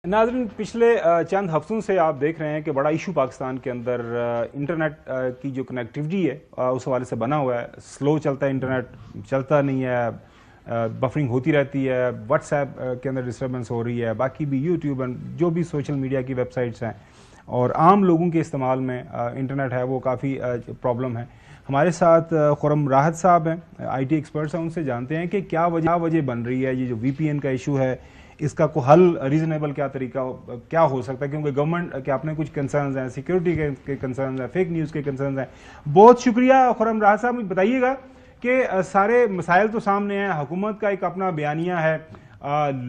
नाज़रीन, पिछले चंद हफ्तों से आप देख रहे हैं कि बड़ा इशू पाकिस्तान के अंदर इंटरनेट की जो कनेक्टिविटी है उस हवाले से बना हुआ है। स्लो चलता है, इंटरनेट चलता नहीं है, बफरिंग होती रहती है, व्हाट्सएप के अंदर डिस्टर्बेंस हो रही है, बाकी भी यूट्यूब जो भी सोशल मीडिया की वेबसाइट्स हैं और आम लोगों के इस्तेमाल में इंटरनेट है वो काफ़ी प्रॉब्लम है। हमारे साथ खुरम राहत साहब हैं, IT एक्सपर्ट्स हैं, उनसे जानते हैं कि क्या वजह बन रही है ये जो VPN का इशू है, इसका कोई हल रीजनेबल क्या तरीका क्या हो सकता है, क्योंकि गवर्नमेंट के अपने कुछ कंसर्न्स हैं, सिक्योरिटी के कंसर्न्स हैं, फेक न्यूज़ के कंसर्न्स हैं। बहुत शुक्रिया खुरम राहत साहब, मुझे बताइएगा कि सारे मसाइल तो सामने हैं, हुकूमत का एक अपना बयानिया है,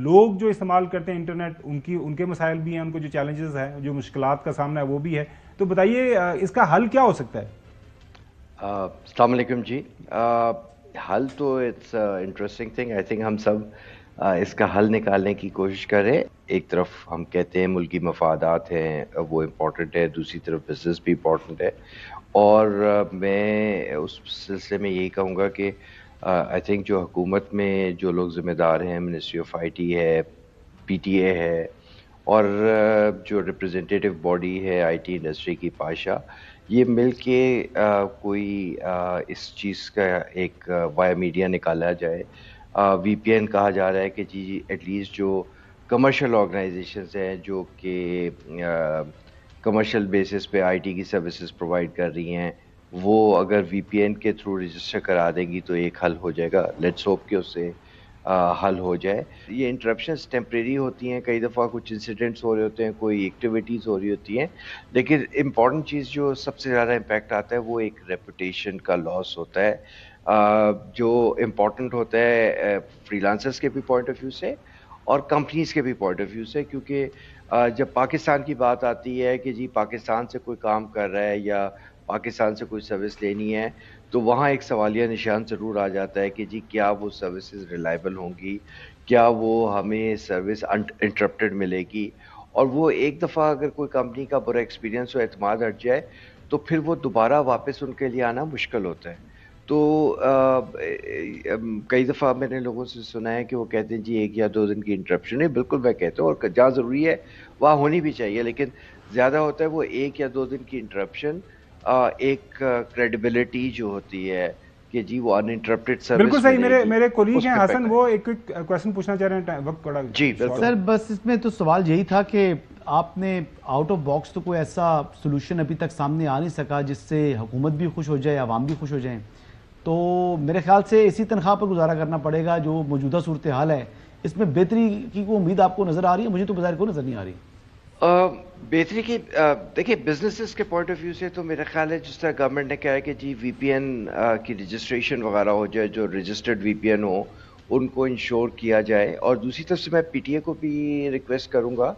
लोग जो इस्तेमाल करते हैं इंटरनेट उनके मसाइल भी हैं, उनको जो चैलेंजेस हैं, जो मुश्किलात का सामना है वो भी है। तो बताइए इसका हल क्या हो सकता है? अस्सलाम वालेकुम जी। हल तो it's interesting thing. I think हम सब इसका हल निकालने की कोशिश करें। एक तरफ हम कहते हैं मुल्की मफादात हैं, वो इम्पोर्टेंट है, दूसरी तरफ बिजनेस भी इम्पोर्टेंट है। और मैं उस सिलसिले में यही कहूँगा कि आई थिंक जो हुकूमत में जो लोग ज़िम्मेदार हैं, मिनिस्ट्री ऑफ IT है, PTA है, और जो रिप्रेजेंटेटिव बॉडी है IT इंडस्ट्री की, पाशा, ये मिल के कोई इस चीज़ का एक वाया मीडिया निकाला जाए। VPN कहा जा रहा है कि जी एटलीस्ट जो कमर्शियल ऑर्गेनाइजेशंस हैं जो कि कमर्शियल बेसिस पे IT की सर्विसेज प्रोवाइड कर रही हैं, वो अगर VPN के थ्रू रजिस्टर करा देंगी तो एक हल हो जाएगा। लेट्स होप कि उससे हल हो जाए। ये इंटरप्शंस टेम्परेरी होती हैं, कई दफ़ा कुछ इंसिडेंट्स हो रहे होते हैं, कोई एक्टिविटीज़ हो रही होती हैं, लेकिन इम्पॉर्टेंट चीज़ जो सबसे ज़्यादा इम्पैक्ट आता है वो एक रेपुटेशन का लॉस होता है, जो इम्पॉर्टेंट होता है फ्रीलांसर्स के भी पॉइंट ऑफ व्यू से और कंपनीज़ के भी पॉइंट ऑफ व्यू से, क्योंकि जब पाकिस्तान की बात आती है कि जी पाकिस्तान से कोई काम कर रहा है या पाकिस्तान से कोई सर्विस लेनी है, तो वहाँ एक सवालिया निशान ज़रूर आ जाता है कि जी क्या वो सर्विसेज रिलायबल होंगी, क्या वो हमें सर्विस अनइंटरप्टेड मिलेगी। और वो एक दफ़ा अगर कोई कंपनी का बुरा एक्सपीरियंस हो, एतमाद हट जाए, तो फिर वो दोबारा वापस उनके लिए आना मुश्किल होता है। तो कई दफ़ा मैंने लोगों से सुना है कि वो कहते हैं जी 1 या 2 दिन की इंटरप्शन है। बिल्कुल मैं कहता हूँ, और जहाँ ज़रूरी है वहाँ होनी भी चाहिए, लेकिन ज़्यादा होता है वो 1 या 2 दिन की इंटरप्शन एक क्रेडिबिलिटी जो होती है कि जी वो अनइंटरप्टेड बिल्कुल सर्विस सही। मेरे मिलेगी, मेरे कोलीग उस हैं पे हसन, इम्पैक्ट। वो एक क्वेश्चन पूछना चाह रहे हैं, वक्त बड़ा जी शॉर्ट बिल्कुल है। सर बस इसमें तो सवाल यही था कि आपने आउट ऑफ बॉक्स तो कोई ऐसा सोल्यूशन अभी तक सामने आ नहीं सका जिससे हुकूमत भी खुश हो जाए, आवाम भी खुश हो जाए। तो मेरे ख्याल से इसी तनख्वाह पर गुजारा करना पड़ेगा। जो मौजूदा सूरत हाल है इसमें बेहतरी की कोई उम्मीद आपको नज़र आ रही है? मुझे तो बाजार को नज़र नहीं आ रही। बेहतरी की देखिए, बिजनेसेस के पॉइंट ऑफ व्यू से तो मेरा ख्याल है जिस तरह गवर्नमेंट ने कहा है कि जी VPN की रजिस्ट्रेशन वगैरह हो जाए, जो रजिस्टर्ड VPN हो उनको इंश्योर किया जाए। और दूसरी तरफ से मैं PTA को भी रिक्वेस्ट करूंगा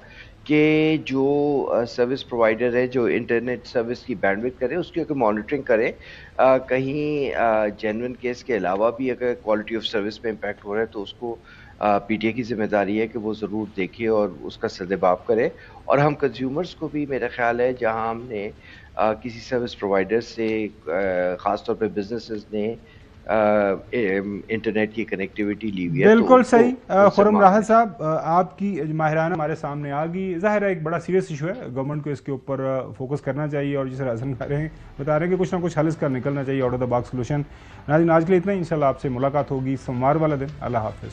कि जो सर्विस प्रोवाइडर है जो इंटरनेट सर्विस की बैंडविड्थ करे उसकी अगर मॉनिटरिंग करे, कहीं जेन्युइन केस के अलावा भी अगर क्वालिटी ऑफ सर्विस पे इम्पैक्ट हो रहा है तो उसको PTA की जिम्मेदारी है कि वो ज़रूर देखे और उसका सद्भाव करे। और हम कंज्यूमर्स को भी, मेरा ख्याल है, जहां हमने किसी सर्विस प्रोवाइडर से ख़ास तौर पे बिजनेसेस ने इंटरनेट की कनेक्टिविटी ली हुई है, तो बिल्कुल उनको सही। उनसे खुरम मांगना राहत चाहिए। साहब, आपकी माहिराना हमारे सामने आ गई। जाहिर है एक बड़ा सीरियस इशू है, गवर्नमेंट को इसके ऊपर फोकस करना चाहिए और जिस तरह हसन बता रहे हैं कि कुछ ना कुछ हल इसका निकलना चाहिए, out of the box solution. नाज़रीन, आज के लिए इतना ही। इंशाल्लाह आपसे मुलाकात होगी सोमवार वाला दिन। अल्लाह हाफिज़।